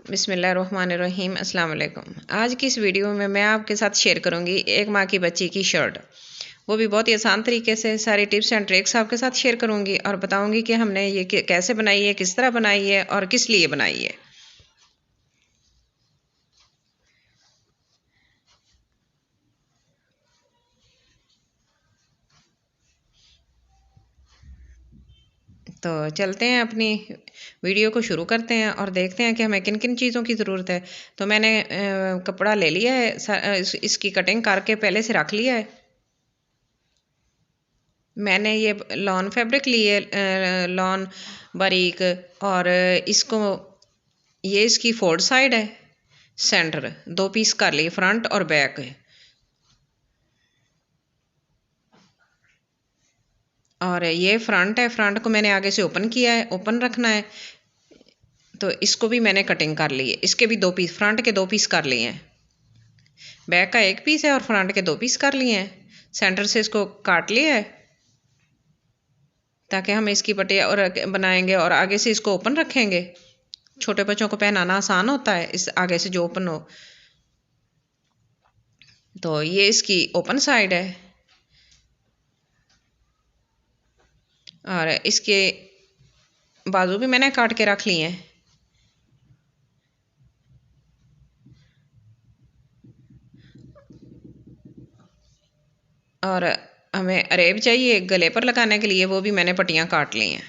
बिस्मिल्लाहिर्रहमानिर्रहीम अस्सलाम वालेकुम। आज की इस वीडियो में मैं आपके साथ शेयर करूंगी एक माह की बच्ची की शर्ट। वो भी बहुत ही आसान तरीके से सारी टिप्स एंड ट्रिक्स आपके साथ शेयर करूंगी और बताऊंगी कि हमने ये कैसे बनाई है, किस तरह बनाई है और किस लिए बनाई है। तो चलते हैं, अपनी वीडियो को शुरू करते हैं और देखते हैं कि हमें किन किन चीज़ों की ज़रूरत है। तो मैंने कपड़ा ले लिया है, इसकी कटिंग करके पहले से रख लिया है। मैंने ये लॉन फैब्रिक लिए, लॉन बारीक, और इसको ये इसकी फोर्ड साइड है, सेंटर दो पीस कर लिए, फ्रंट और बैक है। और ये फ्रंट है, फ्रंट को मैंने आगे से ओपन किया है, ओपन रखना है। तो इसको भी मैंने कटिंग कर ली है, इसके भी दो पीस, फ्रंट के दो पीस कर लिए हैं, बैक का एक पीस है और फ्रंट के दो पीस कर लिए हैं। सेंटर से इसको काट लिया है ताकि हम इसकी पट्टी और बनाएंगे और आगे से इसको ओपन रखेंगे। छोटे बच्चों को पहनाना आसान होता है, इस आगे से जो ओपन हो। तो ये इसकी ओपन साइड है और इसके बाजू भी मैंने काट के रख लिए हैं। और हमें अरेब चाहिए गले पर लगाने के लिए, वो भी मैंने पट्टियाँ काट ली हैं।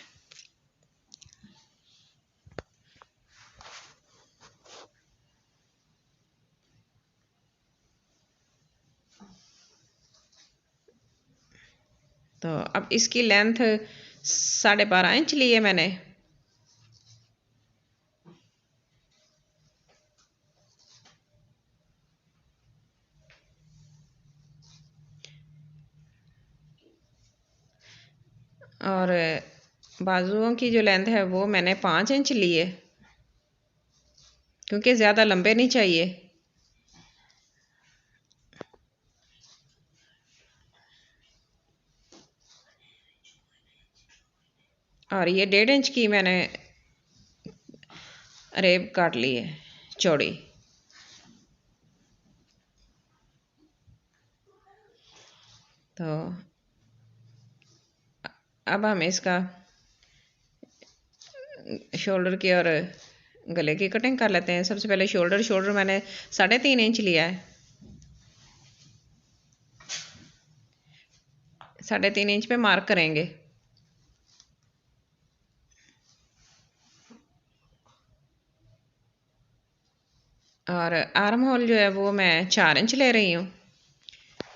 तो अब इसकी लेंथ 12.5 इंच ली है मैंने। और बाजुओं की जो लेंथ है वो मैंने 5 इंच ली है, क्योंकि ज़्यादा लंबे नहीं चाहिए। और ये 1.5 इंच की मैंने अरेब काट ली है, चौड़ी। तो अब हम इसका शोल्डर की और गले की कटिंग कर लेते हैं। सबसे पहले शोल्डर मैंने 3.5 इंच लिया है। 3.5 इंच पे मार्क करेंगे। और आर्म होल जो है वो मैं 4 इंच ले रही हूँ।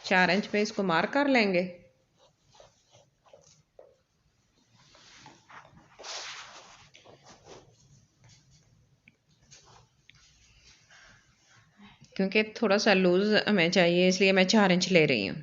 4 इंच पे इसको मार्क कर लेंगे। क्योंकि थोड़ा सा लूज हमें चाहिए, इसलिए मैं 4 इंच ले रही हूँ।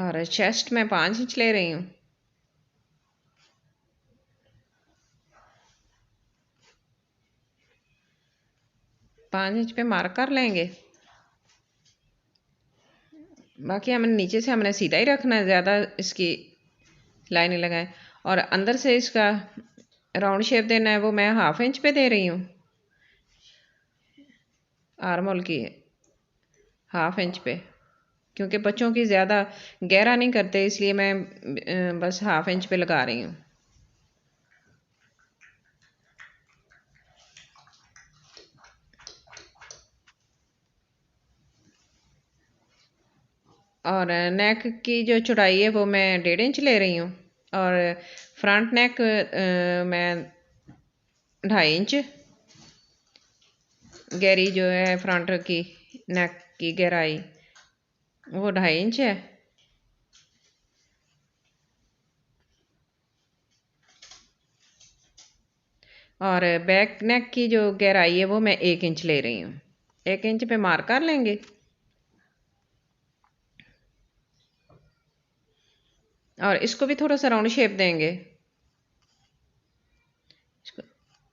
और चेस्ट में 5 इंच ले रही हूँ। 5 इंच पे मार्क कर लेंगे। बाकी हमने नीचे से हमने सीधा ही रखना है, ज़्यादा इसकी लाइन नहीं लगाए। और अंदर से इसका राउंड शेप देना है, वो मैं 1/2 इंच पे दे रही हूँ। आर्म होल की 1/2 इंच पे, क्योंकि बच्चों की ज़्यादा गहरा नहीं करते, इसलिए मैं बस 1/2 इंच पे लगा रही हूँ। और नेक की जो चौड़ाई है वो मैं 1.5 इंच ले रही हूँ। और फ्रंट नेक मैं 2.5 इंच, गहरी जो है फ्रंट की नेक की गहराई वो 2.5 इंच है। और बैक नेक की जो गहराई है वो मैं 1 इंच ले रही हूँ। 1 इंच पे मार्क कर लेंगे। और इसको भी थोड़ा सा राउंड शेप देंगे।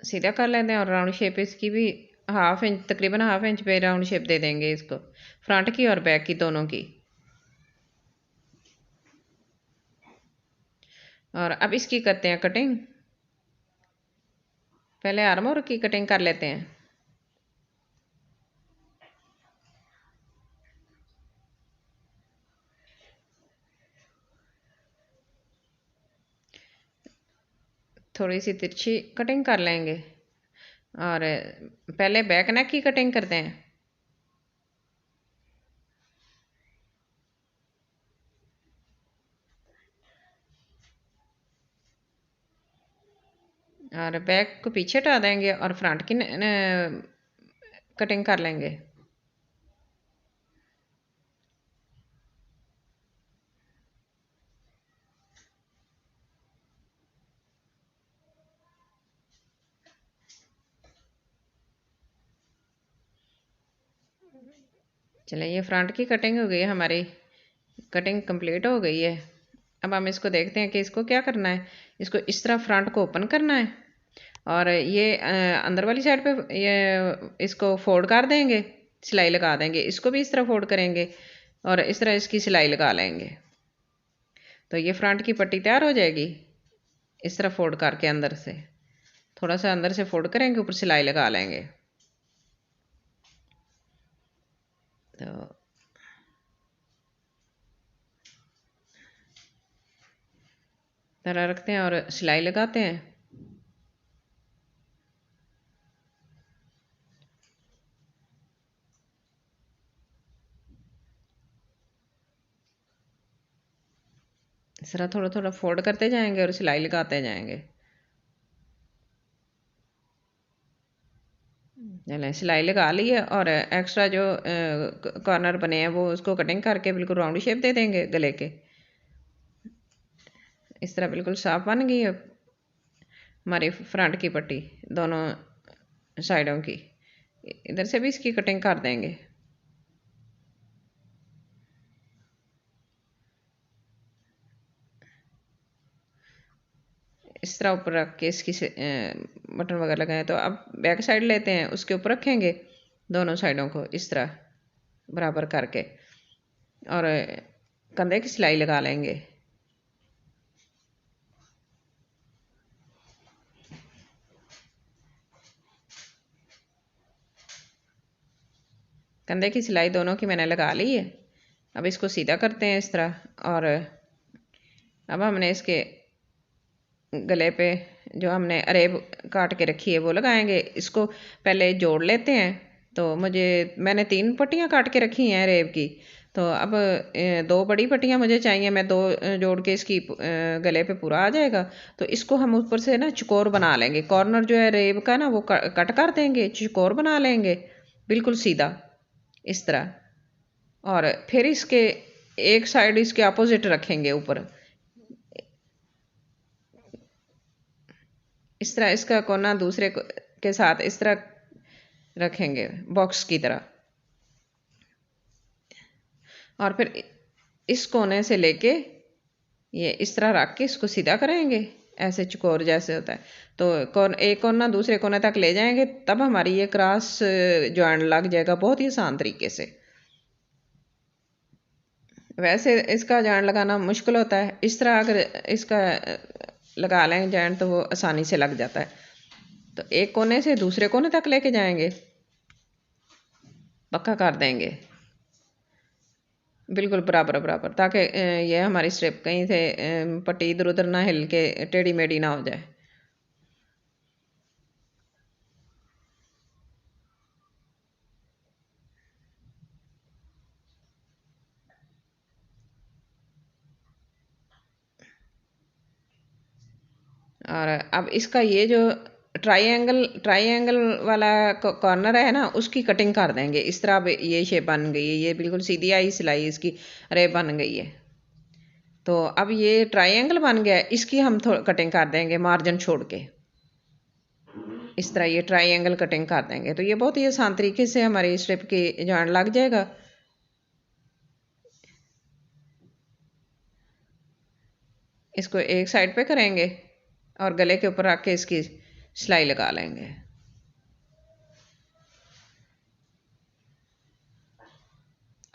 सीधा कर लेते हैं और राउंड शेप इसकी भी हाफ इंच, तकरीबन हाफ इंच पे राउंड शेप दे देंगे इसको, फ्रंट की और बैक की दोनों की। और अब इसकी करते हैं कटिंग। पहले आर्म होल की कटिंग कर लेते हैं। थोड़ी सी तिरछी कटिंग कर लेंगे और पहले बैक नेक की कटिंग करते हैं। और बैक को पीछे हटा देंगे और फ्रंट की कटिंग कर लेंगे। चलिए ये फ्रंट की कटिंग हो गई है, हमारी कटिंग कंप्लीट हो गई है। अब हम इसको देखते हैं कि इसको क्या करना है। इसको इस तरह फ्रंट को ओपन करना है और ये अंदर वाली साइड पे ये इसको फोल्ड कर देंगे, सिलाई लगा देंगे। इसको भी इस तरह फोल्ड करेंगे और इस तरह इसकी सिलाई लगा लेंगे। तो ये फ्रंट की पट्टी तैयार हो जाएगी। इस तरह फोल्ड करके अंदर से थोड़ा सा अंदर से फोल्ड करेंगे, ऊपर सिलाई लगा लेंगे। तो तरह रखते हैं और सिलाई लगाते हैं। इस तरह थोड़ा थोड़ा फोल्ड करते जाएंगे और सिलाई लगाते जाएंगे। चलें सिलाई लगा ली है और एक्स्ट्रा जो कॉर्नर बने हैं वो उसको कटिंग करके बिल्कुल राउंड शेप दे देंगे गले के। इस तरह बिल्कुल साफ बन गई है हमारी फ्रंट की पट्टी दोनों साइडों की। इधर से भी इसकी कटिंग कर देंगे। इस तरह ऊपर रख के इसकी बटन वगैरह लगाए। तो अब बैक साइड लेते हैं, उसके ऊपर रखेंगे दोनों साइडों को इस तरह बराबर करके और कंधे की सिलाई लगा लेंगे। कंधे की सिलाई दोनों की मैंने लगा ली है। अब इसको सीधा करते हैं इस तरह और अब हमने इसके गले पे जो हमने अरेब काट के रखी है वो लगाएंगे। इसको पहले जोड़ लेते हैं। तो मैंने 3 पट्टियाँ काट के रखी हैं अरेब की। तो अब 2 बड़ी पट्टियाँ मुझे चाहिए। मैं 2 जोड़ के इसकी गले पे पूरा आ जाएगा। तो इसको हम ऊपर से ना चकोर बना लेंगे। कॉर्नर जो है अरेब का ना वो कट कर देंगे, चकोर बना लेंगे बिल्कुल सीधा इस तरह। और फिर इसके एक साइड इसके अपोजिट रखेंगे ऊपर इस तरह। इसका कोना दूसरे के साथ इस तरह रखेंगे बॉक्स की तरह। और फिर इस कोने से लेके ये इस तरह रख के इसको सीधा करेंगे ऐसे चकोर जैसे होता है। तो एक कोना दूसरे कोने तक ले जाएंगे, तब हमारी ये क्रॉस जॉइंट लग जाएगा बहुत ही आसान तरीके से। वैसे इसका जॉइंट लगाना मुश्किल होता है, इस तरह अगर इसका लगा लें जॉइंट तो वो आसानी से लग जाता है। तो एक कोने से दूसरे कोने तक लेके जाएंगे, पक्का कर देंगे बिल्कुल बराबर बराबर, ताकि ये हमारी स्ट्रिप कहीं से पट्टी इधर उधर ना हिल के टेढ़ी मेढ़ी ना हो जाए। और अब इसका ये जो ट्रायंगल वाला कॉर्नर है ना, उसकी कटिंग कर देंगे इस तरह। अब ये शेप बन गई है, ये बिल्कुल सीधी आई सिलाई इसकी अरे बन गई है। तो अब ये ट्रायंगल बन गया है, इसकी हम कटिंग कर देंगे मार्जिन छोड़ के इस तरह। ये ट्रायंगल कटिंग कर देंगे तो ये बहुत ही आसान तरीके से हमारी स्ट्रिप की जॉइंट लग जाएगा। इसको एक साइड पे करेंगे और गले के ऊपर रख के इसकी सिलाई लगा लेंगे।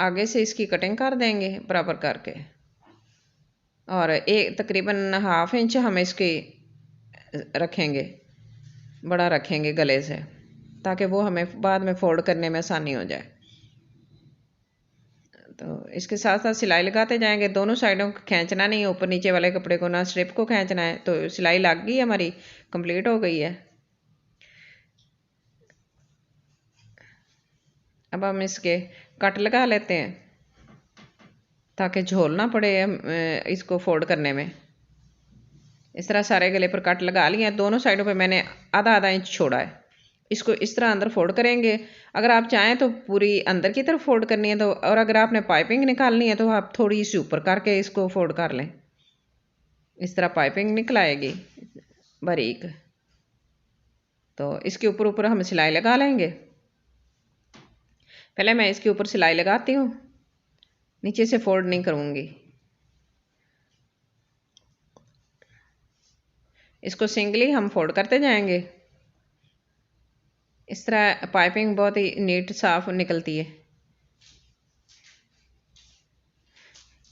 आगे से इसकी कटिंग कर देंगे बराबर करके, और एक तकरीबन 1/2 इंच हम इसकी रखेंगे, बड़ा रखेंगे गले से, ताकि वो हमें बाद में फोल्ड करने में आसानी हो जाए। तो इसके साथ साथ सिलाई लगाते जाएंगे, दोनों साइडों को खींचना नहीं है, ऊपर नीचे वाले कपड़े को ना स्ट्रिप को खींचना है। तो सिलाई लग गई, हमारी कंप्लीट हो गई है। अब हम इसके कट लगा लेते हैं ताकि झोल ना पड़े इसको फोल्ड करने में। इस तरह सारे गले पर कट लगा लिए हैं। दोनों साइडों पे मैंने आधा आधा इंच छोड़ा है। इसको इस तरह अंदर फोल्ड करेंगे। अगर आप चाहें तो पूरी अंदर की तरफ फोल्ड करनी है तो, और अगर आपने पाइपिंग निकालनी है तो आप थोड़ी सी ऊपर करके इसको फोल्ड कर लें। इस तरह पाइपिंग निकल आएगी बारीक। तो इसके ऊपर ऊपर हम सिलाई लगा लेंगे। पहले मैं इसके ऊपर सिलाई लगाती हूँ, नीचे से फोल्ड नहीं करूँगी। इसको सिंगली हम फोल्ड करते जाएंगे। इस तरह पाइपिंग बहुत ही नीट साफ निकलती है।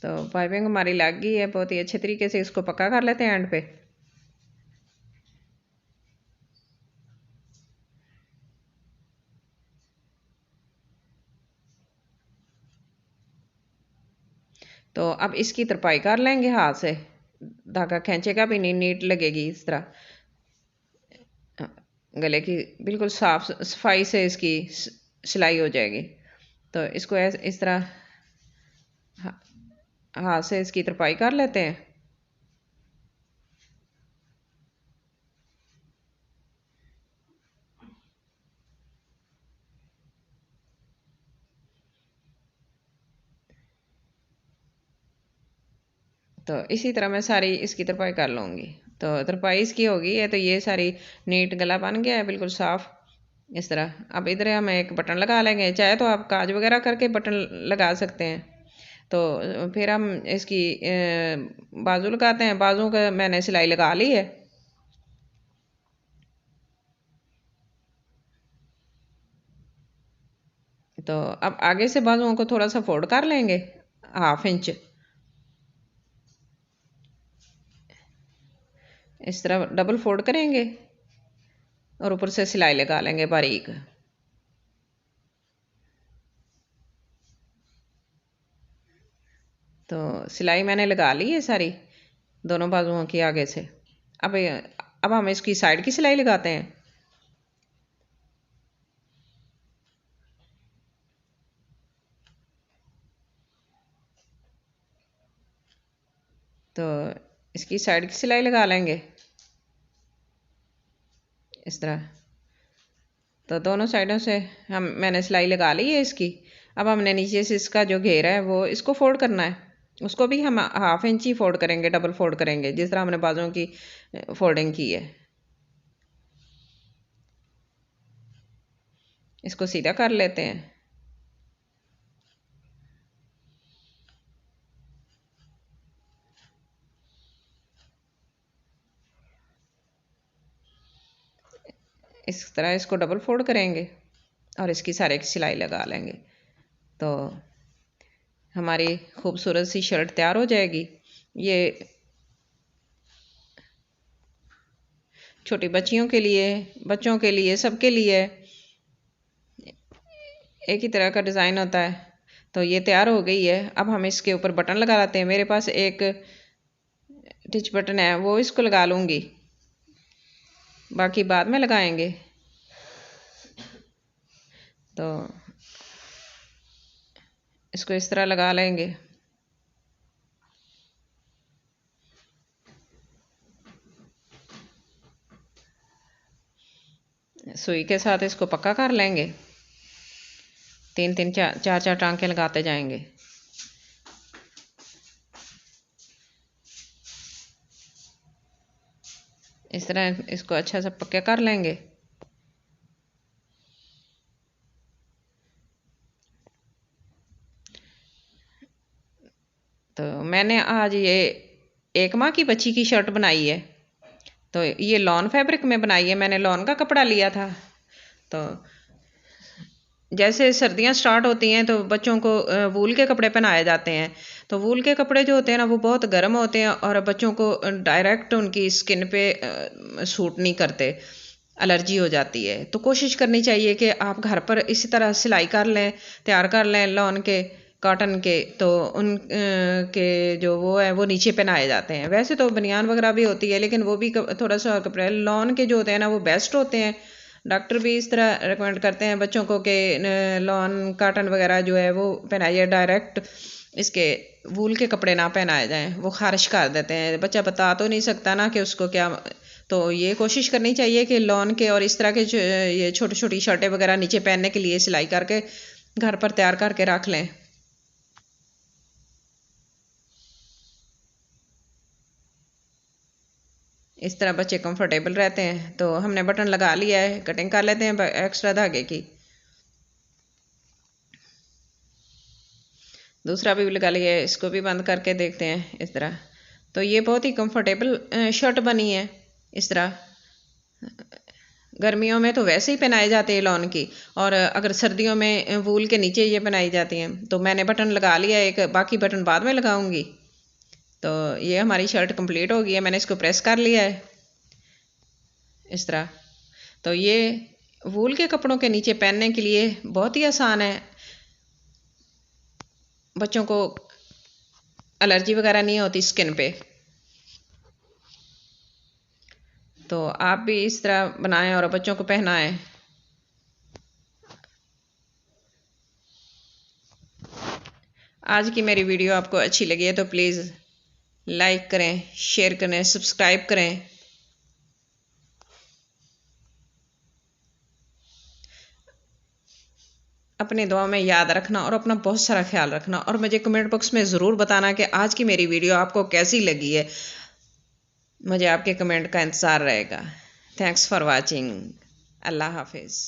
तो पाइपिंग हमारी लग गई है बहुत ही अच्छे तरीके से। इसको पक्का कर लेते हैं एंड पे। तो अब इसकी तरपाई कर लेंगे हाथ से, धागा खींचेगा भी नहीं, नीट लगेगी इस तरह। गले की बिल्कुल साफ सफाई से इसकी सिलाई हो जाएगी। तो इसको इस तरह हाथ से इसकी तरपाई कर लेते हैं। तो इसी तरह मैं सारी इसकी तरपाई कर लूँगी। तो तरपाई इसकी होगी है, तो ये सारी नीट गला बन गया है बिल्कुल साफ इस तरह। अब इधर हम एक बटन लगा लेंगे, चाहे तो आप काज वगैरह करके बटन लगा सकते हैं। तो फिर हम इसकी बाजू लगाते हैं। बाजू का मैंने सिलाई लगा ली है। तो अब आगे से बाजुओं को थोड़ा सा फोल्ड कर लेंगे 1/2 इंच। इस तरह डबल फोल्ड करेंगे और ऊपर से सिलाई लगा लेंगे बारीक। तो सिलाई मैंने लगा ली है सारी दोनों बाजुओं की आगे से। अब हम इसकी साइड की सिलाई लगाते हैं। तो इसकी साइड की सिलाई लगा लेंगे इस तरह। तो दोनों साइडों से मैंने सिलाई लगा ली है इसकी। अब हमने नीचे से इसका जो घेरा है वो इसको फोल्ड करना है। उसको भी हम 1/2 इंच ही फोल्ड करेंगे, डबल फोल्ड करेंगे जिस तरह हमने बाजुओं की फोल्डिंग की है। इसको सीधा कर लेते हैं। इस तरह इसको डबल फोल्ड करेंगे और इसकी सारे की सिलाई लगा लेंगे। तो हमारी खूबसूरत सी शर्ट तैयार हो जाएगी। ये छोटी बच्चियों के लिए, बच्चों के लिए, सबके लिए एक ही तरह का डिज़ाइन होता है। तो ये तैयार हो गई है। अब हम इसके ऊपर बटन लगा लेते हैं। मेरे पास एक टिच बटन है, वो इसको लगा लूँगी, बाकी बाद में लगाएंगे। तो इसको इस तरह लगा लेंगे। सुई के साथ इसको पक्का कर लेंगे। 3-3 4-4 टांके लगाते जाएंगे। इस तरह इसको अच्छा सा पक्का कर लेंगे। तो मैंने आज ये 1 माह की बच्ची की शर्ट बनाई है। तो ये लॉन फैब्रिक में बनाई है, मैंने लॉन का कपड़ा लिया था। तो जैसे सर्दियां स्टार्ट होती हैं तो बच्चों को वूल के कपड़े पहनाए जाते हैं। तो वूल के कपड़े जो होते हैं ना वो बहुत गर्म होते हैं और बच्चों को डायरेक्ट उनकी स्किन पे सूट नहीं करते, एलर्जी हो जाती है। तो कोशिश करनी चाहिए कि आप घर पर इसी तरह सिलाई कर लें, तैयार कर लें लॉन के, कॉटन के। तो उन के जो वो है वो नीचे पहनाए जाते हैं। वैसे तो बनियान वगैरह भी होती है लेकिन वो भी थोड़ा सा कपड़े लॉन के जो होते हैं ना वो बेस्ट होते हैं। डॉक्टर भी इस तरह रिकमेंड करते हैं बच्चों को कि लॉन कॉटन वगैरह जो है वो पहनाइए, डायरेक्ट इसके वूल के कपड़े ना पहनाए जाएं, वो खारिश कर देते हैं। बच्चा बता तो नहीं सकता ना कि उसको क्या। तो ये कोशिश करनी चाहिए कि लॉन के और इस तरह के ये छोटी छोटी शर्टें वगैरह नीचे पहनने के लिए सिलाई करके घर पर तैयार करके रख लें। इस तरह बच्चे कंफर्टेबल रहते हैं। तो हमने बटन लगा लिया है, कटिंग कर लेते हैं एक्स्ट्रा धागे की। दूसरा भी लगा लिया है, इसको भी बंद करके देखते हैं इस तरह। तो ये बहुत ही कंफर्टेबल शर्ट बनी है। इस तरह गर्मियों में तो वैसे ही पहनाए जाते हैं लॉन की, और अगर सर्दियों में वूल के नीचे ये पहनाई जाती हैं। तो मैंने बटन लगा लिया एक, बाकी बटन बाद में लगाऊंगी। तो ये हमारी शर्ट कंप्लीट हो गई है, मैंने इसको प्रेस कर लिया है इस तरह। तो ये वूल के कपड़ों के नीचे पहनने के लिए बहुत ही आसान है, बच्चों को एलर्जी वगैरह नहीं होती स्किन पे। तो आप भी इस तरह बनाएं और बच्चों को पहनाएं। आज की मेरी वीडियो आपको अच्छी लगी है तो प्लीज़ लाइक करें, शेयर करें, सब्सक्राइब करें। अपनी दुआ में याद रखना और अपना बहुत सारा ख्याल रखना, और मुझे कमेंट बॉक्स में ज़रूर बताना कि आज की मेरी वीडियो आपको कैसी लगी है। मुझे आपके कमेंट का इंतज़ार रहेगा। Thanks for watching. अल्लाह हाफिज़।